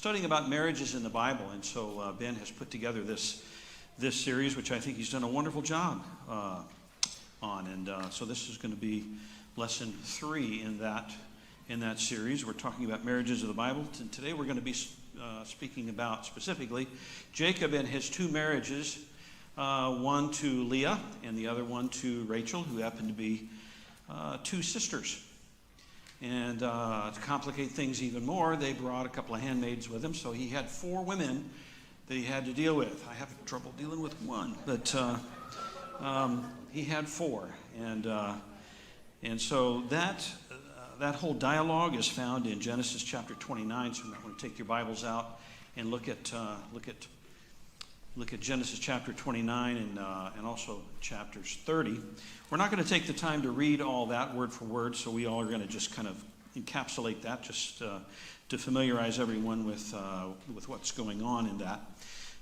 studying about marriages in the Bible, and so Ben has put together this series, which I think he's done a wonderful job on. And so this is going to be lesson 3 in that series. We're talking about marriages of the Bible, and today we're going to be speaking about specifically Jacob and his 2 marriages, one to Leah and the other one to Rachel, who happened to be 2 sisters. And to complicate things even more, they brought a couple of handmaids with him, so he had 4 women that he had to deal with. I have trouble dealing with one, but he had 4, and so that whole dialogue is found in Genesis chapter 29. So you might want to take your Bibles out and look at Genesis chapter 29 and also chapters 30. We're not going to take the time to read all that word for word, so we all are going to just kind of encapsulate that just to familiarize everyone with what's going on in that.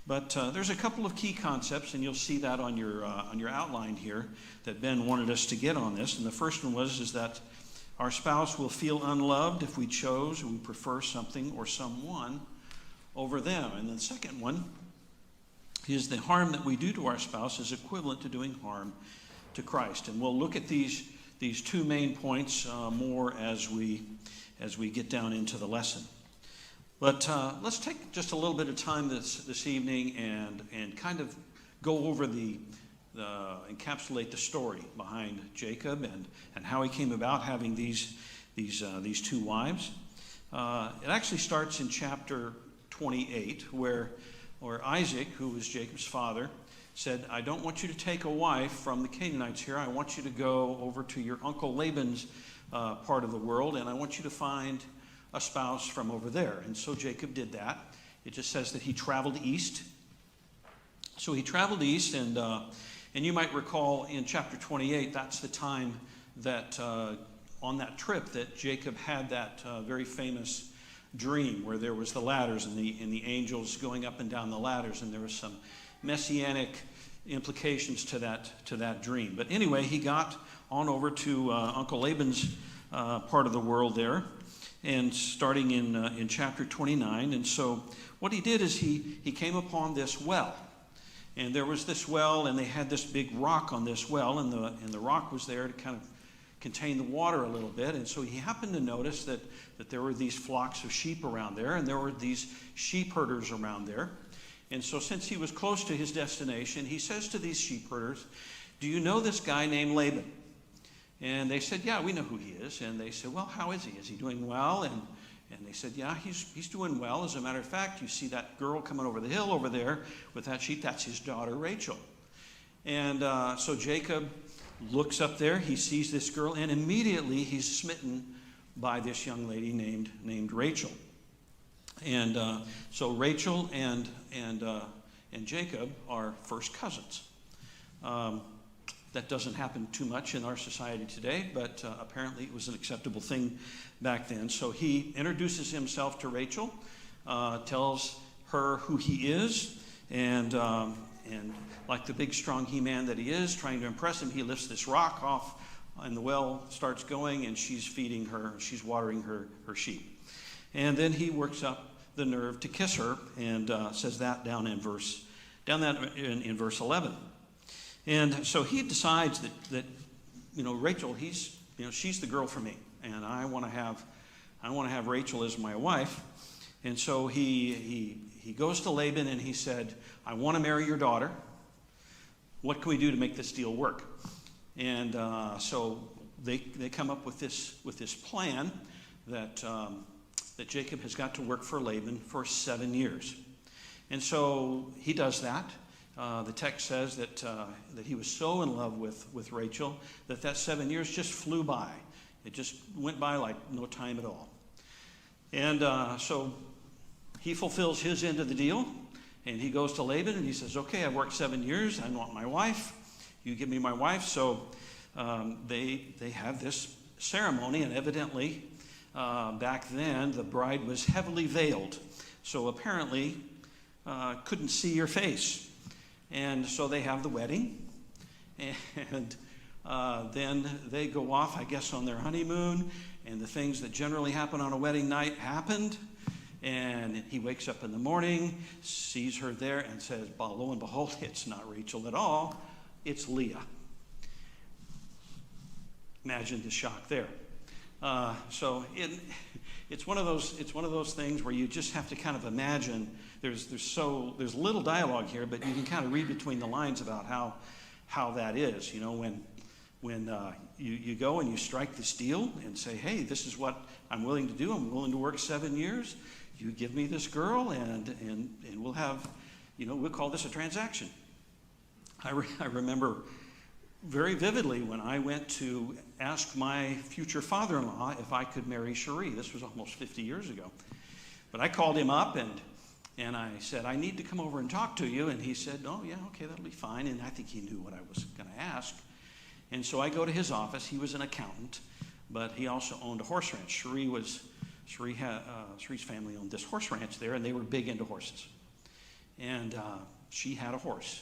But there's a couple of key concepts, and you'll see that on your outline here that Ben wanted us to get on this. And the first one is that our spouse will feel unloved if we chose or we prefer something or someone over them. And the second one is the harm that we do to our spouse is equivalent to doing harm to Christ. And we'll look at these 2 main points more as we get down into the lesson. But let's take just a little bit of time this evening and kind of go over encapsulate the story behind Jacob and how he came about having these 2 wives. It actually starts in chapter 28 where Isaac, who was Jacob's father, said, I don't want you to take a wife from the Canaanites here. I want you to go over to your uncle Laban's part of the world, and I want you to find a spouse from over there. And so Jacob did that. It just says that he traveled east. So he traveled east, and you might recall in chapter 28, that's the time that on that trip that Jacob had that very famous dream where there was the ladders and the angels going up and down the ladders, and there was some messianic implications to that dream. But anyway, he got on over to Uncle Laban's part of the world there, and starting in chapter 29. And so what he did is he came upon this well, and there was this well, and they had this big rock on this well, and the rock was there to kind of contain the water a little bit. And so he happened to notice that there were these flocks of sheep around there, and there were these sheep herders around there. And so since he was close to his destination, he says to these sheep herders, do you know this guy named Laban? And they said, yeah, we know who he is. And they said, well, how is he? Is he doing well? And they said, yeah, he's doing well. As a matter of fact, you see that girl coming over the hill over there with that sheep, that's his daughter Rachel. And so Jacob looks up there, he sees this girl, and immediately he's smitten by this young lady named Rachel. And so Rachel and Jacob are first cousins. That doesn't happen too much in our society today, but apparently it was an acceptable thing back then. So he introduces himself to Rachel, tells her who he is, and like the big, strong he-man that he is, trying to impress him, he lifts this rock off, and the well starts going, and she's feeding her, she's watering her sheep. And then he works up the nerve to kiss her, and says that down in verse 11. And so he decides that Rachel, she's the girl for me, and I want to have Rachel as my wife. And so he goes to Laban and he said, I want to marry your daughter. What can we do to make this deal work? And so they come up with this plan that Jacob has got to work for Laban for 7 years. And so he does that. The text says that he was so in love with Rachel that 7 years just flew by. It just went by like no time at all. And so he fulfills his end of the deal, and he goes to Laban and he says, okay, I've worked 7 years. I want my wife. You give me my wife. So they have this ceremony, and evidently back then the bride was heavily veiled. So apparently couldn't see her face. And so they have the wedding, and then they go off, I guess, on their honeymoon, and the things that generally happen on a wedding night happened. And he wakes up in the morning, sees her there, and says, lo and behold, it's not Rachel at all, it's Leah. Imagine the shock there. It's one of those things where you just have to kind of imagine. There's little dialogue here, but you can kind of read between the lines about how that is. You know, when you go and you strike this deal and say, hey, this is what I'm willing to do. I'm willing to work 7 years. You give me this girl, and we'll have, we'll call this a transaction. I remember very vividly when I went to ask my future father-in-law if I could marry Cherie. This was almost 50 years ago. But I called him up and I said, I need to come over and talk to you. And he said, oh, yeah, okay, that'll be fine. And I think he knew what I was going to ask. And so I go to his office. He was an accountant, but he also owned a horse ranch. Cherie's family owned this horse ranch there, and they were big into horses. And she had a horse.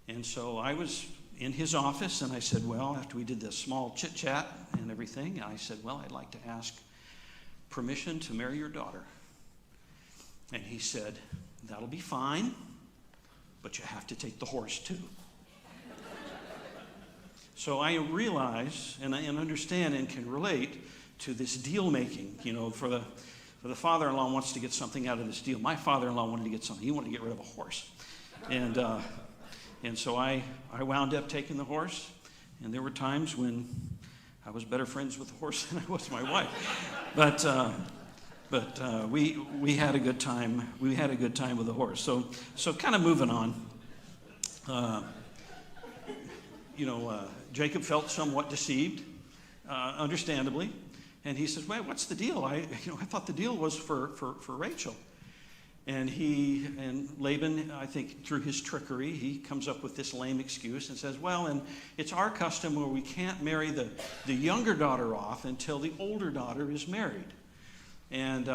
And so I was in his office, and I said, well, after we did this small chit-chat and everything, I said, well, I'd like to ask permission to marry your daughter. And he said, that'll be fine, but you have to take the horse too. So I realize and understand and can relate to this deal making, for the father-in-law wants to get something out of this deal. My father-in-law wanted to get something. He wanted to get rid of a horse. And so I wound up taking the horse, and there were times when I was better friends with the horse than I was my wife. But we had a good time. We had a good time with the horse. So kind of moving on. Jacob felt somewhat deceived, understandably, and he says, "Wait, what's the deal? I thought the deal was for Rachel." And Laban, I think through his trickery, he comes up with this lame excuse and says, well, and it's our custom where we can't marry the younger daughter off until the older daughter is married. And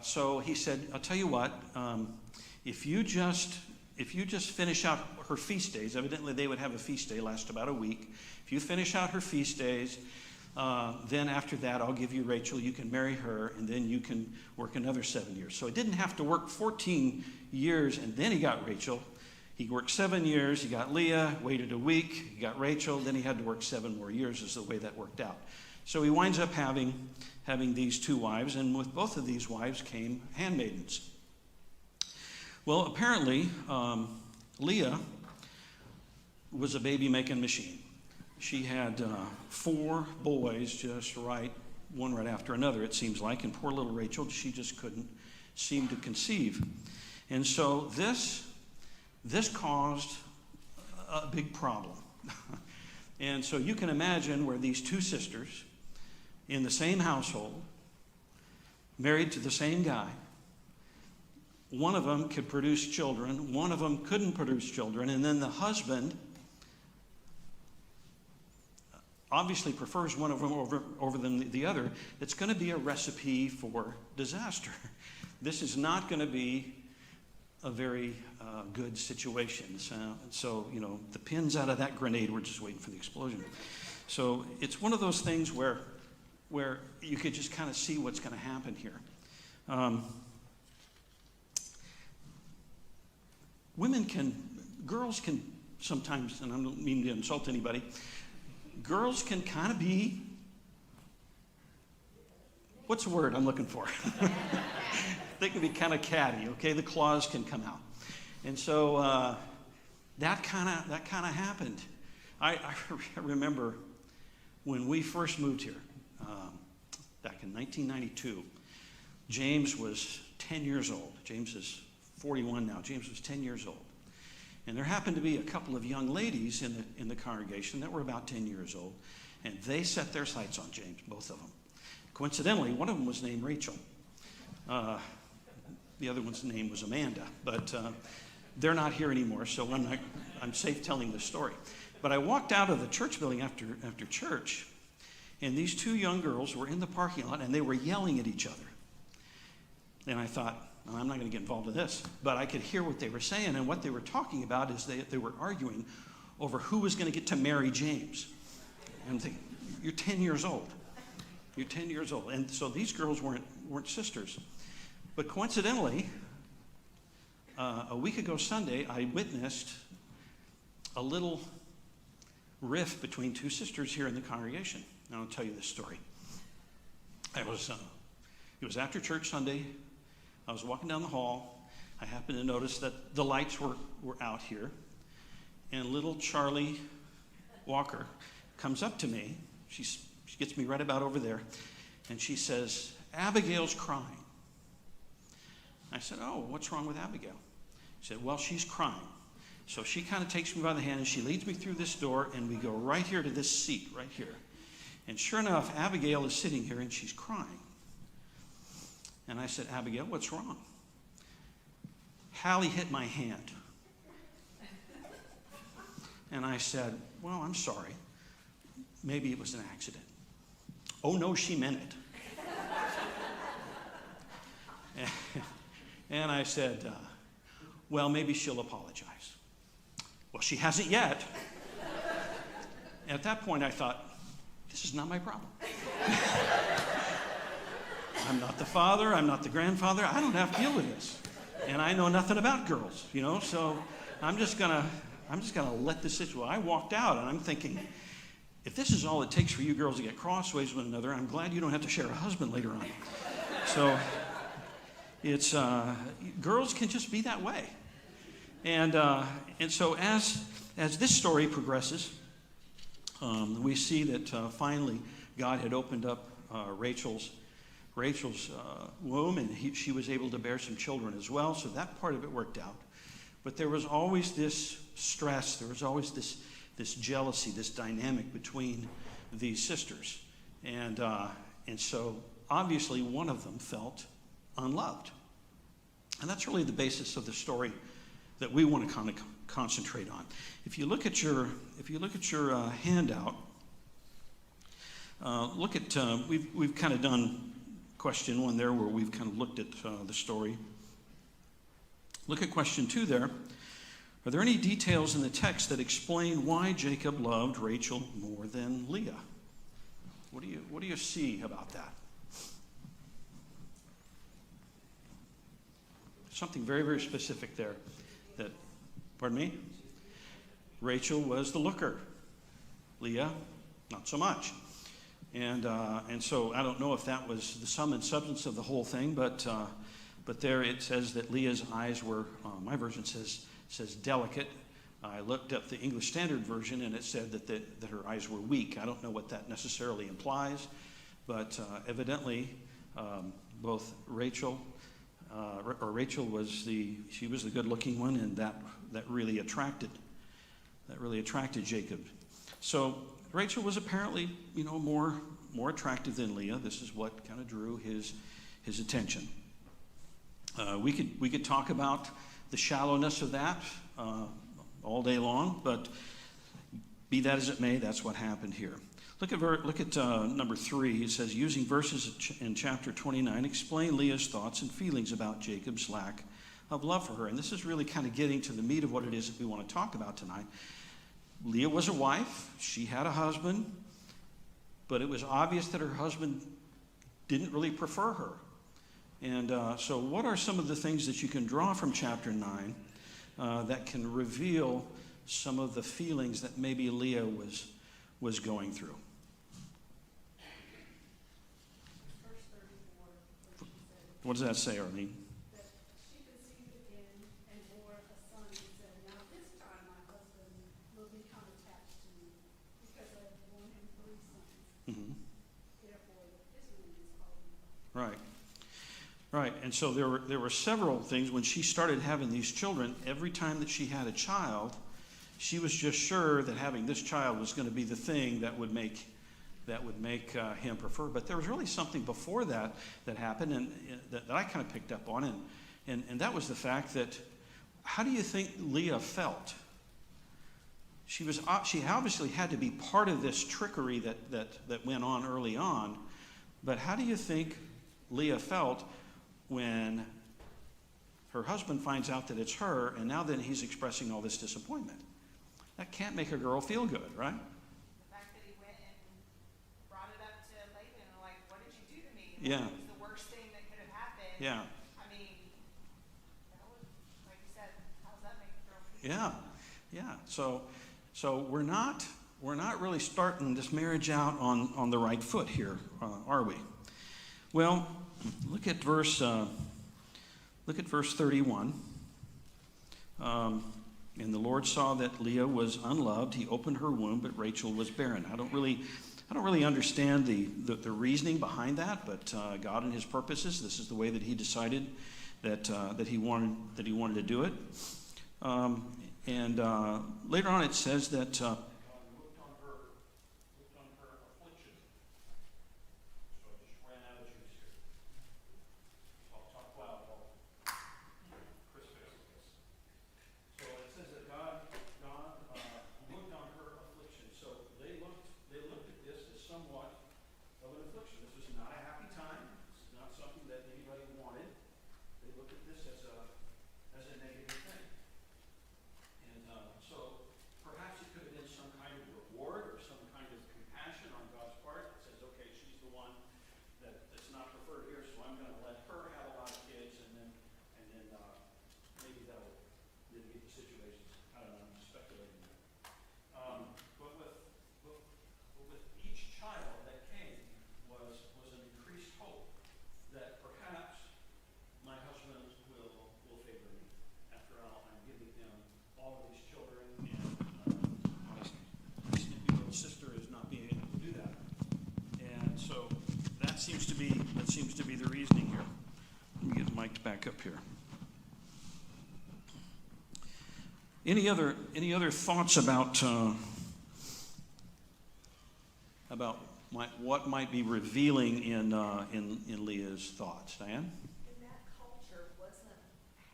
so he said, I'll tell you what, if you just finish out her feast days, evidently they would have a feast day, last about a week. If you finish out her feast days, then after that, I'll give you Rachel. You can marry her, and then you can work another 7 years. So he didn't have to work 14 years, and then he got Rachel. He worked 7 years. He got Leah, waited a week. He got Rachel. Then he had to work 7 more years is the way that worked out. So he winds up having these 2 wives, and with both of these wives came handmaidens. Well, apparently, Leah was a baby-making machine. She had 4 boys just one right after another, it seems like. And poor little Rachel, she just couldn't seem to conceive. And so this caused a big problem. And so you can imagine where these 2 sisters in the same household, married to the same guy, one of them could produce children, one of them couldn't produce children, and then the husband obviously prefers one of them over the other. It's going to be a recipe for disaster. This is not going to be a very good situation. So the pins out of that grenade, we're just waiting for the explosion. So it's one of those things where you could just kind of see what's going to happen here. Girls can sometimes, and I don't mean to insult anybody, girls can kind of be, what's the word I'm looking for? They can be kind of catty, okay? The claws can come out. And so that kind of happened. I remember when we first moved here, back in 1992, James was 10 years old. James is 41 now. James was 10 years old. And there happened to be a couple of young ladies in the congregation that were about 10 years old, and they set their sights on James, both of them. Coincidentally, one of them was named Rachel. The other one's name was Amanda, but they're not here anymore, so I'm safe telling this story. But I walked out of the church building after church, and these 2 young girls were in the parking lot, and they were yelling at each other. And I thought, well, I'm not going to get involved in this, but I could hear what they were saying, and what they were talking about is they were arguing over who was going to get to marry James. And you're 10 years old. You're 10 years old. And so these girls weren't sisters. But coincidentally, a week ago Sunday, I witnessed a little rift between two sisters here in the congregation. And I'll tell you this story. It was after church Sunday. I was walking down the hall. I happened to notice that the lights were out here. And little Charlie Walker comes up to me. She gets me right about over there. And she says, "Abigail's crying." I said, "Oh, what's wrong with Abigail?" She said, "Well, she's crying." So she kind of takes me by the hand and she leads me through this door and we go right here to this seat right here. And sure enough, Abigail is sitting here and she's crying. And I said, "Abigail, what's wrong?" "Hallie hit my hand." And I said, "Well, I'm sorry. Maybe it was an accident." "Oh, no, she meant it." And I said, "Well, maybe she'll apologize." "Well, she hasn't yet." At that point, I thought, this is not my problem. I'm not the father. I'm not the grandfather. I don't have to deal with this. And I know nothing about girls, so I'm just gonna let this situation. I walked out and I'm thinking, if this is all it takes for you girls to get crossways with one another, I'm glad you don't have to share a husband later on. So it's girls can just be that way. And so as this story progresses, we see that finally God had opened up Rachel's womb, and she was able to bear some children as well. So that part of it worked out. But there was always this stress. There was always this jealousy, this dynamic between these sisters, and so obviously one of them felt unloved, and that's really the basis of the story that we want to kind of concentrate on. If you look at your handout, look at we've kind of done question 1 there, where we've kind of looked at the story. Look at question 2 there. Are there any details in the text that explain why Jacob loved Rachel more than Leah? What do you see about that? Something very, very specific there. Pardon me? Rachel was the looker. Leah, not so much. And so I don't know if that was the sum and substance of the whole thing, but there it says that Leah's eyes were, my version says delicate. I looked up the English Standard Version and it said that her eyes were weak. I don't know what that necessarily implies, but evidently both Rachel was the good-looking one, and that really attracted Jacob. So Rachel was apparently more attractive than Leah. This is what kind of drew his attention. We could talk about the shallowness of that all day long, but be that as it may, that's what happened here. Look at number 3. It says, using verses in chapter 29, explain Leah's thoughts and feelings about Jacob's lack of love for her. And this is really kind of getting to the meat of what it is that we want to talk about tonight. Leah was a wife. She had a husband, but it was obvious that her husband didn't really prefer her. And so what are some of the things that you can draw from chapter 9 that can reveal some of the feelings that maybe Leah was going through? What does that say, Arlene? That she conceived again and bore a son and said, "Now this time my husband will become attached to me because I have borne him 3 sons. Mm-hmm. Therefore his name is called." Right. And so there were several things. When she started having these children, every time that she had a child, she was just sure that having this child was going to be the thing that would make him prefer. But there was really something before that happened, and that I kind of picked up on, and that was the fact that, how do you think Leah felt? She obviously had to be part of this trickery that went on early on, but how do you think Leah felt when her husband finds out that it's her, and now then he's expressing all this disappointment? That can't make a girl feel good, right? The fact that he went and brought it up to Laban, like, what did you do to me? Yeah. It was the worst thing that could have happened. Yeah. I mean, Yeah, yeah. So we're not really starting this marriage out on the right foot here, are we? Well, look at verse 31. And the Lord saw that Leah was unloved. He opened her womb, but Rachel was barren. I don't really understand the reasoning behind that, but God and His purposes. This is the way that He decided that He wanted to do it. And later on, it says that God looked on her affliction. So I just ran out of juice here. I'll talk loud. Chris fixes this. So it says that God looked on her affliction. So they looked at this as somewhat of an affliction. This was not a happy time. This is not something that anybody wanted. They looked at this as a negative thing. And so perhaps it could have been some kind of reward or some kind of compassion on God's part that says, okay, she's the one that's not preferred here, so I'm going to let her have a lot of kids, and then maybe that'll mitigate the situation. I don't know, I'm just speculating there. But with each child that came was an increased hope that perhaps my husband will favor me. After all, I'm giving him all of these children, and my snippy little sister is not being able to do that. And so that seems to be the reasoning here. Let me get mic'd back up here. Any other thoughts about what might be revealing in Leah's thoughts, Diane? In that culture, wasn't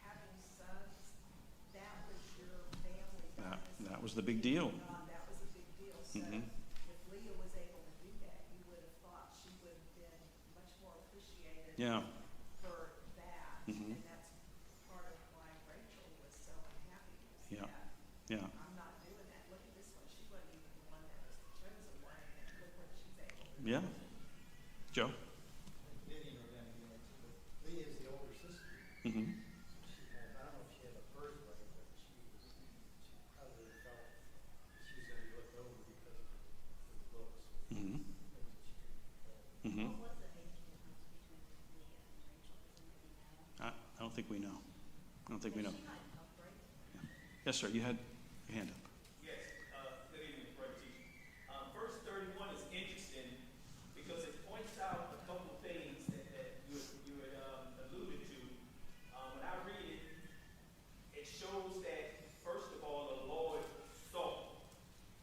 having sons, that was your family. That was the big deal. That was a big deal. So Mhm. if Leah was able to do that, you would have thought she would have been much more appreciated Yeah. for that. Mhm. And that's part of why Rachel was so unhappy. Was Yeah. that Yeah. I'm not doing that. Look at this one. She wasn't even the one that was the chosen one, and look what she's able to do. Yeah. Joe? Gideon or down here, but Leah is the older sister. Mm-hmm. She had, I don't know if she had a birthright, but she probably felt she was going to be looked over because of her looks. Mm-hmm. Things that she couldn't control. Mm-hmm. What was the age difference between Leah and Rachel? Does anybody know? I don't think we know. She might help Rachel. Yes, sir. You had your hand up. Yes, good evening, Brother T. Verse 31 is interesting because it points out a couple of things that you had alluded to. When I read it, it shows that, first of all, the Lord saw.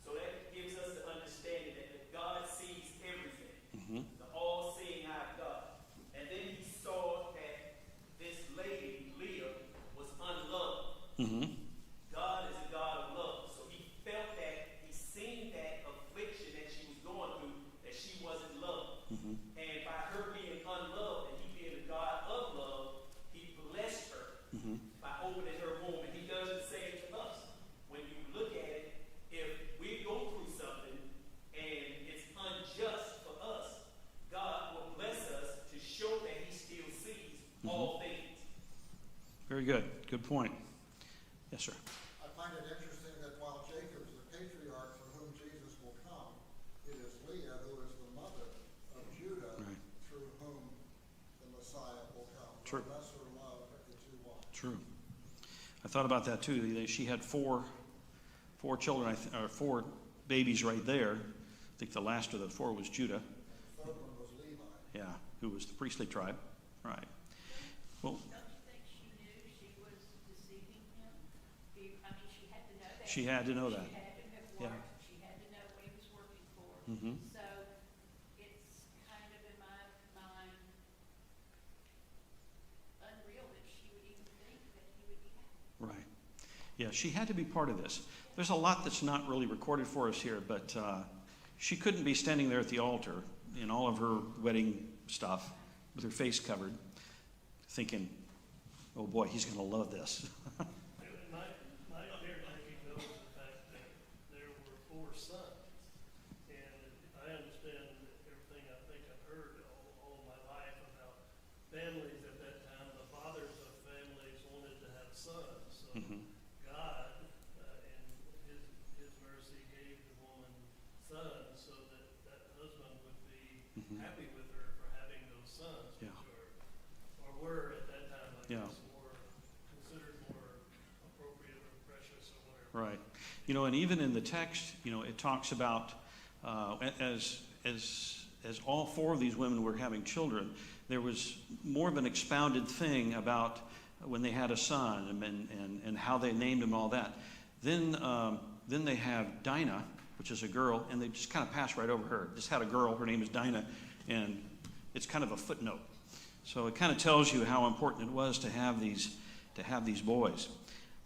So that gives us the understanding that God sees everything, Mm-hmm. the all-seeing eye of God. And then he saw that this lady, Leah, was unloved. Mm-hmm. God is a God of love. So he felt that, he seen that affliction that she was going through, that she wasn't loved. Mm-hmm. And by her being unloved and he being a God of love, he blessed her Mm-hmm. by opening her womb. And he does the same to us. When you look at it, if we go through something and it's unjust for us, God will bless us to show that he still sees all things. Very good. Good point. Yes, sir. I find it interesting that while Jacob is the patriarch for whom Jesus will come, it is Leah who is the mother of Judah, Right. through whom the Messiah will come. True. The lesser love of the two wives. True. I thought about that too. She had four children, or four babies right there. I think the last of the four was Judah. And the third one was Levi. Yeah, who was the priestly tribe. Right. Well, Don't you think she knew she was deceiving him? I mean, she had to know that. she had to know that. She had to have Yeah. worked. She had to know what he was working for. Mm-hmm. So it's kind of, in my mind, unreal that she would even think that he would be happy. Right. Yeah, she had to be part of this. There's a lot that's not really recorded for us here, but she couldn't be standing there at the altar in all of her wedding stuff with her face covered, thinking, oh boy, he's going to love this. My clear thinking though is the fact that there were 4 sons. And I understand everything I think I've heard all my life about families at that time. The fathers of families wanted to have sons. So Mhm. God sons so that that husband would be Mhm. happy with her for having those sons, Yeah. which or were at that time, I Yeah. guess, considered more appropriate or precious or whatever. Right. And even in the text, it talks about as all four of these women were having children, there was more of an expounded thing about when they had a son and how they named him, all that. Then they have Dinah, which is a girl, and they just kind of pass right over her. Just had a girl, her name is Dinah, and it's kind of a footnote. So it kind of tells you how important it was to have these boys.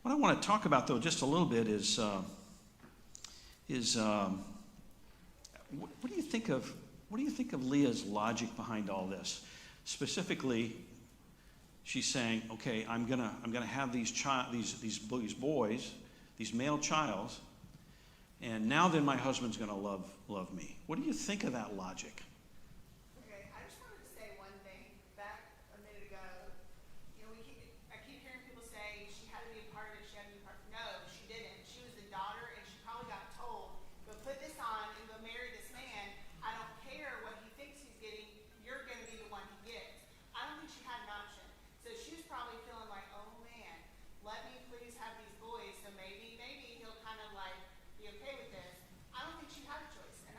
What I want to talk about, though, just a little bit is what do you think of Leah's logic behind all this? Specifically, she's saying, "Okay, I'm gonna have these boys, these male childs, and now then my husband's gonna love me." What do you think of that logic? Okay, I just wanted to say one thing. Back a minute ago, I keep hearing people say she had to be a part of it, she had to be a part of it. No, she didn't. She was the daughter, and she probably got told, go put this on and go marry this man. I don't care what he thinks he's getting, you're going to be the one he gets. I don't think she had an option. So she was probably feeling like, oh man, let me please have these boys, so maybe he'll kind of like be okay with this. I don't think she had a choice, and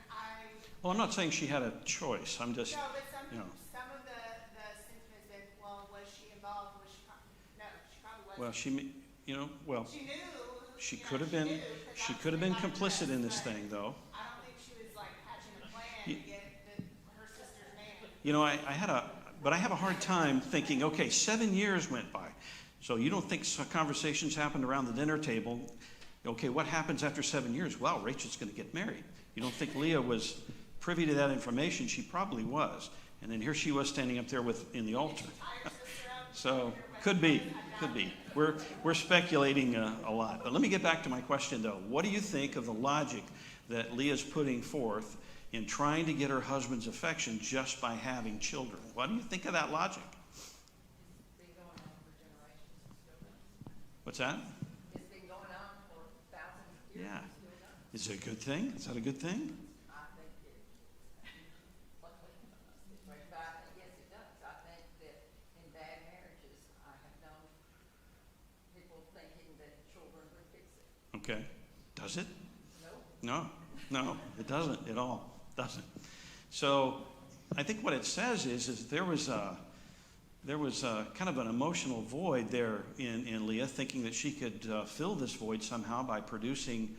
Well, I'm not saying she had a choice. I'm just, no, but some you know. some of the sentiment that, well, was she involved? No, she probably wasn't. Well, she She knew. she you know, could have been knew, 'cause she that's could have the been way life complicit was, in this but thing, though. I don't think she was like hatching a plan You- to get her sister's man. I have a hard time thinking, okay, 7 years went by. So you don't think conversations happened around the dinner table? Okay, what happens after 7 years? Well, Rachel's going to get married. You don't think Leah was privy to that information? She probably was. And then here she was standing up there in the altar. So could be. We're speculating a lot. But let me get back to my question, though. What do you think of the logic that Leah's putting forth in trying to get her husband's affection just by having children? What do you think of that logic? It's been going on for generations and still does. What's that? It's been going on for thousands of years Yeah. and still does. Is it a good thing? Is that a good thing? I think it, luckily, but I think, yes, it does. I think that in bad marriages, I have known people thinking that children would fix it. Okay. Does it? No. No, it doesn't at all. Doesn't. So I think what it says is there was kind of an emotional void there in Leah, thinking that she could fill this void somehow by producing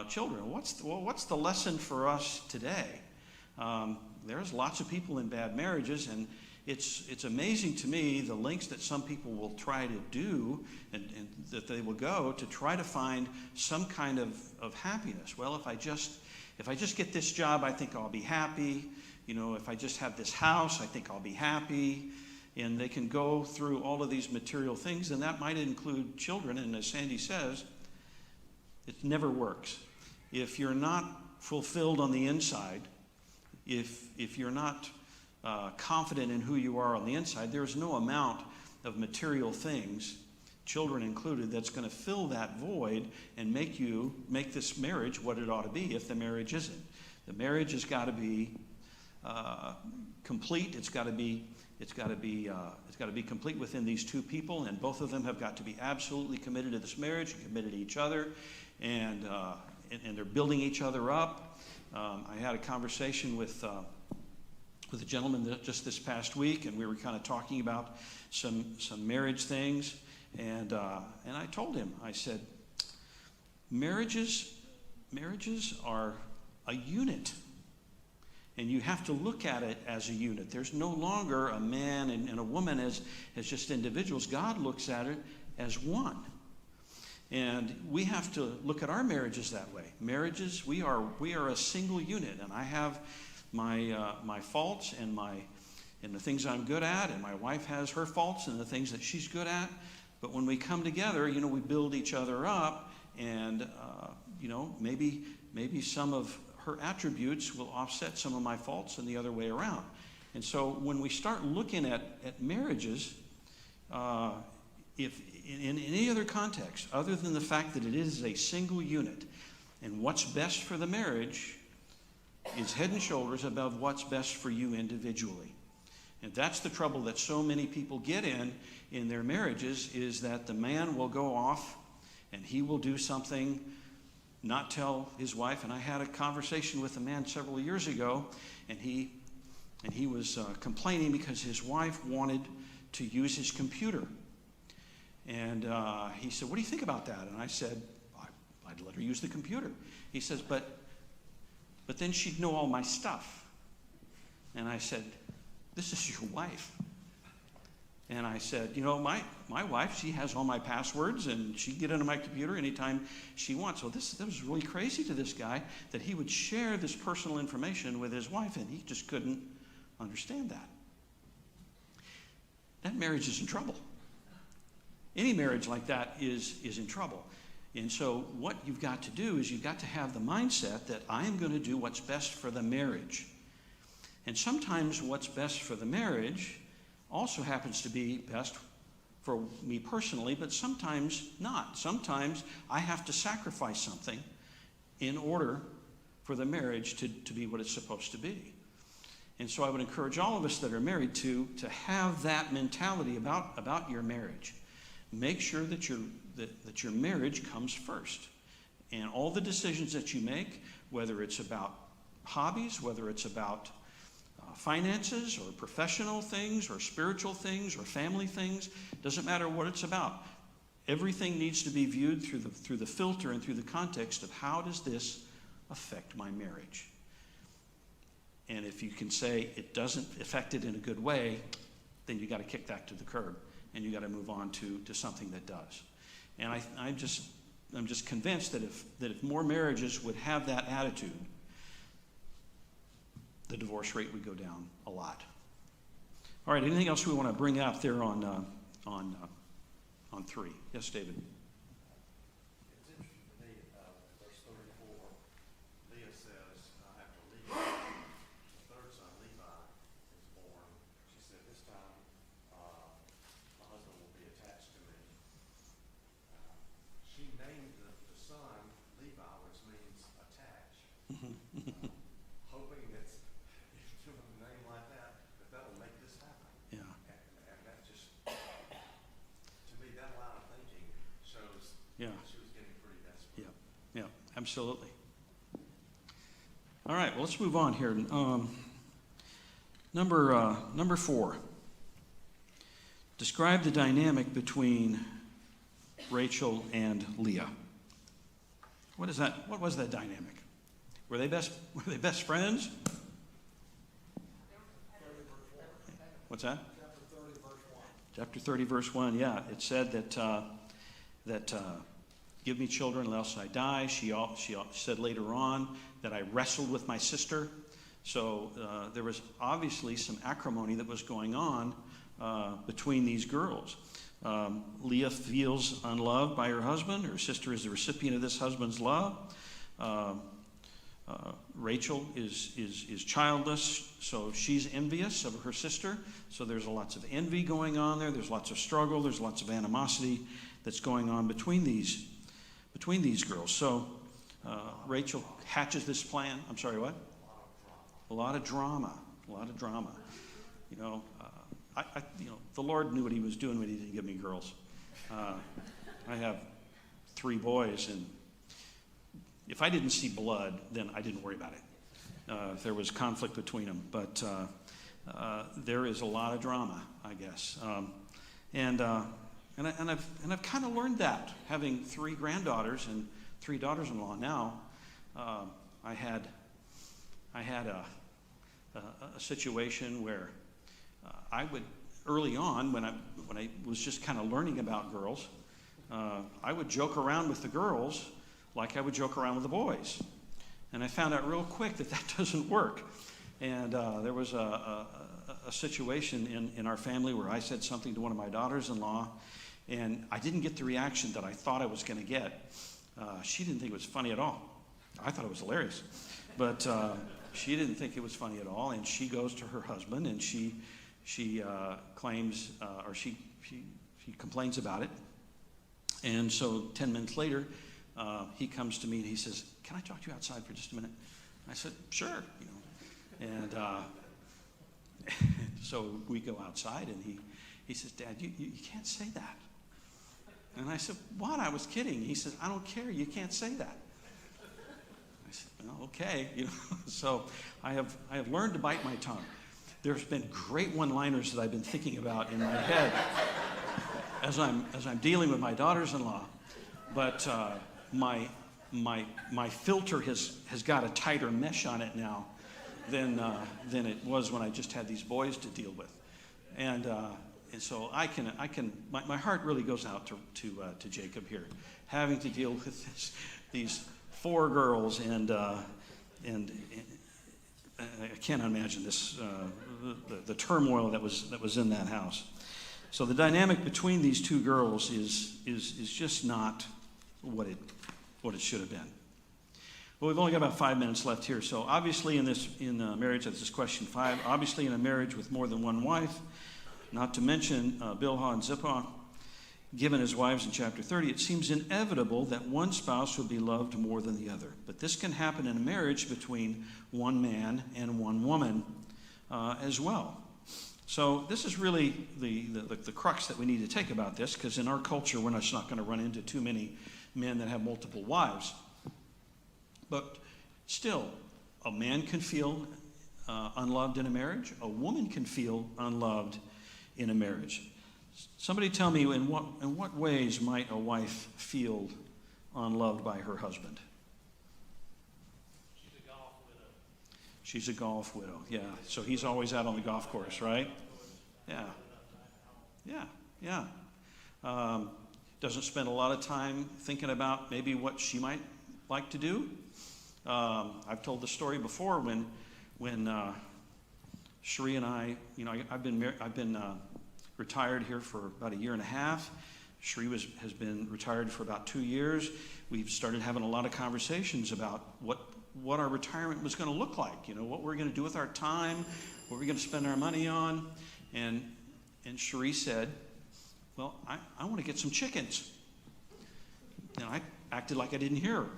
children. What's the lesson for us today? There's lots of people in bad marriages, and it's amazing to me the lengths that some people will try to do and that they will go to try to find some kind of happiness. Well, if I just get this job, I think I'll be happy. If I just have this house, I think I'll be happy. And they can go through all of these material things, and that might include children. And as Sandy says, it never works. If you're not fulfilled on the inside, if you're not confident in who you are on the inside, there's no amount of material things, children included, that's going to fill that void and make this marriage what it ought to be if the marriage isn't. The marriage has got to be complete. It's got to be complete within these two people, and both of them have got to be absolutely committed to this marriage, committed to each other, and they're building each other up. I had a conversation with a gentleman just this past week, and we were kind of talking about some marriage things, and I told him, I said, marriages are a unit. And you have to look at it as a unit. There's no longer a man and a woman as just individuals. God looks at it as one. And we have to look at our marriages that way. Marriages, we are a single unit. And I have my faults and the things I'm good at, and my wife has her faults and the things that she's good at. But when we come together, we build each other up, and maybe some of her attributes will offset some of my faults and the other way around. And so when we start looking at marriages, if in any other context, other than the fact that it is a single unit, and what's best for the marriage is head and shoulders above what's best for you individually. And that's the trouble that so many people get in their marriages, is that the man will go off and he will do something, not tell his wife. And I had a conversation with a man several years ago, and he was complaining because his wife wanted to use his computer. And he said, "What do you think about that?" And I said, "I'd let her use the computer." He says, but then she'd know all my stuff. And I said, "This is your wife." And I said, my wife, she has all my passwords, and she can get into my computer anytime she wants. So that was really crazy to this guy, that he would share this personal information with his wife, and he just couldn't understand that. That marriage is in trouble. Any marriage like that is in trouble. And so what you've got to do is you've got to have the mindset that I am going to do what's best for the marriage. And sometimes what's best for the marriage also happens to be best for me personally, but sometimes not. Sometimes I have to sacrifice something in order for the marriage to be what it's supposed to be. And so I would encourage all of us that are married to have that mentality about your marriage. Make sure that your marriage comes first. And all the decisions that you make, whether it's about hobbies, whether it's about finances or professional things or spiritual things or family things, doesn't matter what it's about. Everything needs to be viewed through the filter and through the context of how does this affect my marriage. And if you can say it doesn't affect it in a good way, then you got to kick that to the curb and you got to move on to something that does. And I'm just convinced that if more marriages would have that attitude, the divorce rate would go down a lot. All right, anything else we want to bring up there on 3? Yes, David. It's interesting to me, verse 34, Leah says, after Leah, the third son, Levi, is born, she said, "This time my husband will be attached to me." She named the son Levi, which means attach, hoping that if you have a name like that'll make this happen. Yeah. And that just, to me, that line of thinking shows Yeah. that she was getting pretty desperate. Yeah, absolutely. All right, well, let's move on here. Number 4. Describe the dynamic between Rachel and Leah. What is that? What was that dynamic? Were they best friends? What's that? Chapter 30, verse 1. Yeah, it said that give me children lest I die. She said later on that I wrestled with my sister. So there was obviously some acrimony that was going on between these girls. Leah feels unloved by her husband. Her sister is the recipient of this husband's love. Rachel is childless, so she's envious of her sister. So there's lots of envy going on there. There's lots of struggle. There's lots of animosity that's going on between these girls. So Rachel hatches this plan. I'm sorry, what? A lot of drama. The Lord knew what He was doing when He didn't give me girls. I have 3 boys, and if I didn't see blood, then I didn't worry about it. If there was conflict between them, but there is a lot of drama, I guess. And I've kind of learned that, having 3 granddaughters and 3 daughters-in-law now. I had a situation where I would, early on, when I was just kind of learning about girls, I would joke around with the girls like I would joke around with the boys. And I found out real quick that doesn't work. And there was a situation in our family where I said something to one of my daughters-in-law, and I didn't get the reaction that I thought I was going to get. She didn't think it was funny at all. I thought it was hilarious. But she didn't think it was funny at all, and she goes to her husband, and she claims, or she complains about it. And so 10 minutes later, he comes to me and he says, "Can I talk to you outside for just a minute?" I said, sure, And so we go outside, and he says, Dad, you can't say that. And I said, what? I was kidding. He says, I don't care. You can't say that. I said, well, okay. So I have learned to bite my tongue. There's been great one-liners that I've been thinking about in my head as I'm dealing with my daughters-in-law. But my filter has got a tighter mesh on it now than it was when I just had these boys to deal with, and so my heart really goes out to Jacob here, having to deal with these 4 girls, and I can't imagine this the turmoil that was in that house. So the dynamic between these 2 girls is just not what it should have been. Well, we've only got about 5 minutes left here. So obviously in marriage, that's this question 5, obviously in a marriage with more than one wife, not to mention Bilhah and Zilpah, given as wives in chapter 30, it seems inevitable that one spouse will be loved more than the other. But this can happen in a marriage between one man and one woman as well. So this is really the crux that we need to take about this, because in our culture, we're just not going to run into too many men that have multiple wives. But still, a man can feel unloved in a marriage. A woman can feel unloved in a marriage. Somebody tell me, in what ways might a wife feel unloved by her husband? She's a golf widow. She's a golf widow, yeah. So he's always out on the golf course, right? Yeah. Doesn't spend a lot of time thinking about maybe what she might like to do. I've told the story before when Cherie and I, I've been retired here for about 1.5 years. Cherie has been retired for about 2 years. We've started having a lot of conversations about what our retirement was going to look like. What we're going to do with our time, what we're going to spend our money on, and Cherie said, "Well, I want to get some chickens." And I acted like I didn't hear her.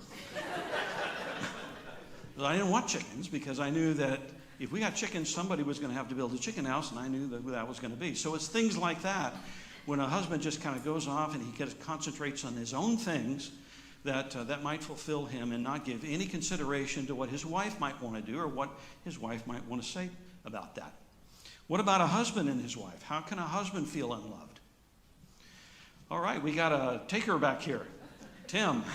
I didn't want chickens because I knew that if we got chickens, somebody was going to have to build a chicken house, and I knew that was going to be. So it's things like that, when a husband just kind of goes off and he concentrates on his own things that might fulfill him and not give any consideration to what his wife might want to do or what his wife might want to say about that. What about a husband and his wife? How can a husband feel unloved? All right, we got a taker back here. Tim.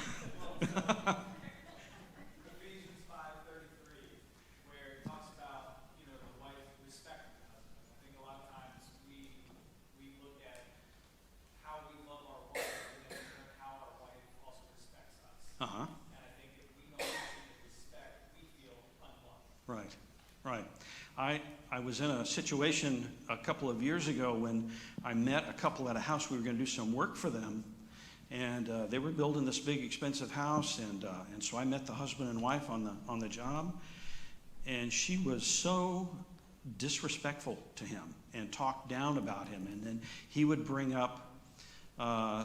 Right. I was in a situation a couple of years ago when I met a couple at a house. We were going to do some work for them, and they were building this big, expensive house, and so I met the husband and wife on the job, and she was so disrespectful to him and talked down about him, and then he would bring up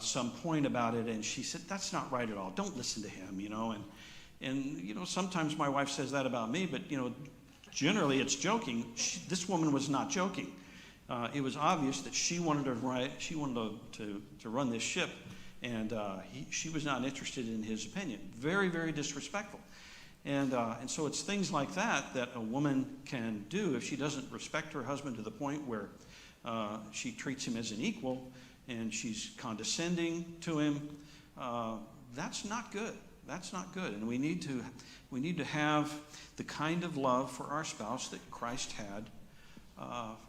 some point about it, and she said, "That's not right at all. Don't listen to him," and sometimes my wife says that about me, but generally it's joking. This woman was not joking. It was obvious that she wanted to run this ship, and she was not interested in his opinion. Very, very disrespectful. And so it's things like that a woman can do if she doesn't respect her husband to the point where she treats him as an equal and she's condescending to him. That's not good. That's not good. And we need to have the kind of love for our spouse that Christ had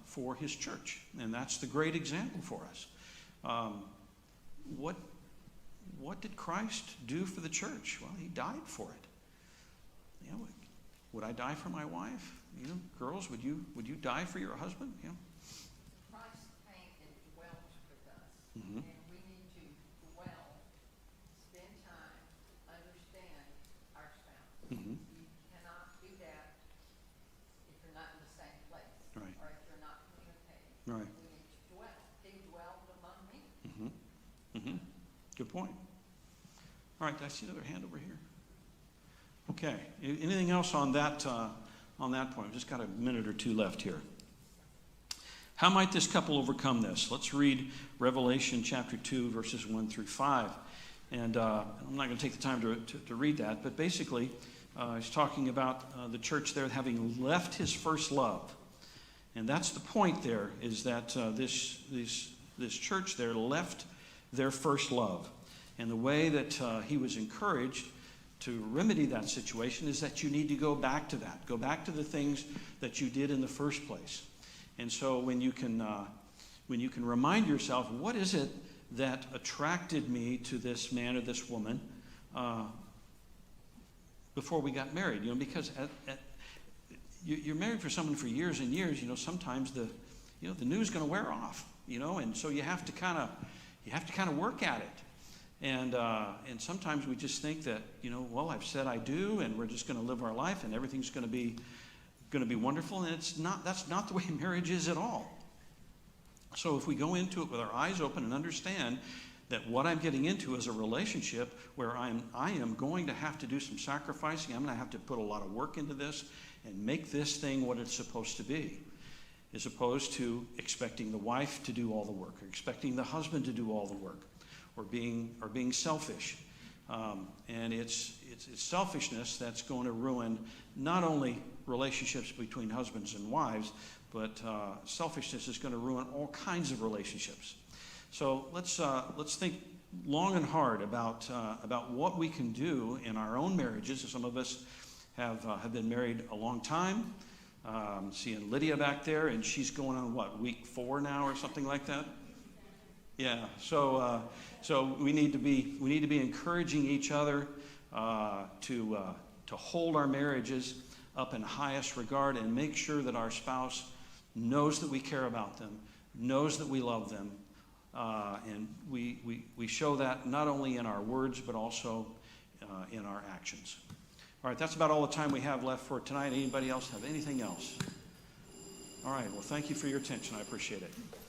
for his church. And that's the great example for us. What did Christ do for the church? Well, he died for it. Would I die for my wife? Girls, would you die for your husband? Christ came and dwelt with us. Mm-hmm. And we need to dwell, spend time, understand our spouse. Mm-hmm. You cannot do that if you're not in the same place. Right. Or if you're not communicating. Right. We need to dwell. He dwelled among me. Mm-hmm. Mm-hmm. Good point. All right, I see another hand over here. Okay. Anything else on that point? We've just got a minute or two left here. How might this couple overcome this? Let's read Revelation chapter 2, verses 1 through 5. And I'm not going to take the time to read that, but basically he's talking about the church there having left his first love. And that's the point there, is that this church there left their first love. And the way that he was encouraged to remedy that situation is that you need to go back to that. Go back to the things that you did in the first place. And so when you can remind yourself, what is it that attracted me to this man or this woman before we got married? Because you're married for someone for years and years. Sometimes the news is going to wear off. And so you have to kind of work at it. And sometimes we just think that I've said I do, and we're just going to live our life, and everything's going to be wonderful. And that's not the way marriage is at all. So if we go into it with our eyes open and understand that what I'm getting into is a relationship where I am going to have to do some sacrificing, I'm going to have to put a lot of work into this and make this thing what it's supposed to be, as opposed to expecting the wife to do all the work, or expecting the husband to do all the work, or being selfish. And it's selfishness that's going to ruin not only relationships between husbands and wives, but selfishness is going to ruin all kinds of relationships. So let's think long and hard about what we can do in our own marriages. Some of us have been married a long time. Seeing Lydia back there, and she's going on week 4 now or something like that. Yeah. So we need to be encouraging each other to hold our marriages up in highest regard, and make sure that our spouse knows that we care about them, knows that we love them, and we show that not only in our words but also in our actions. All right, that's about all the time we have left for tonight. Anybody else have anything else? All right, well, thank you for your attention. I appreciate it.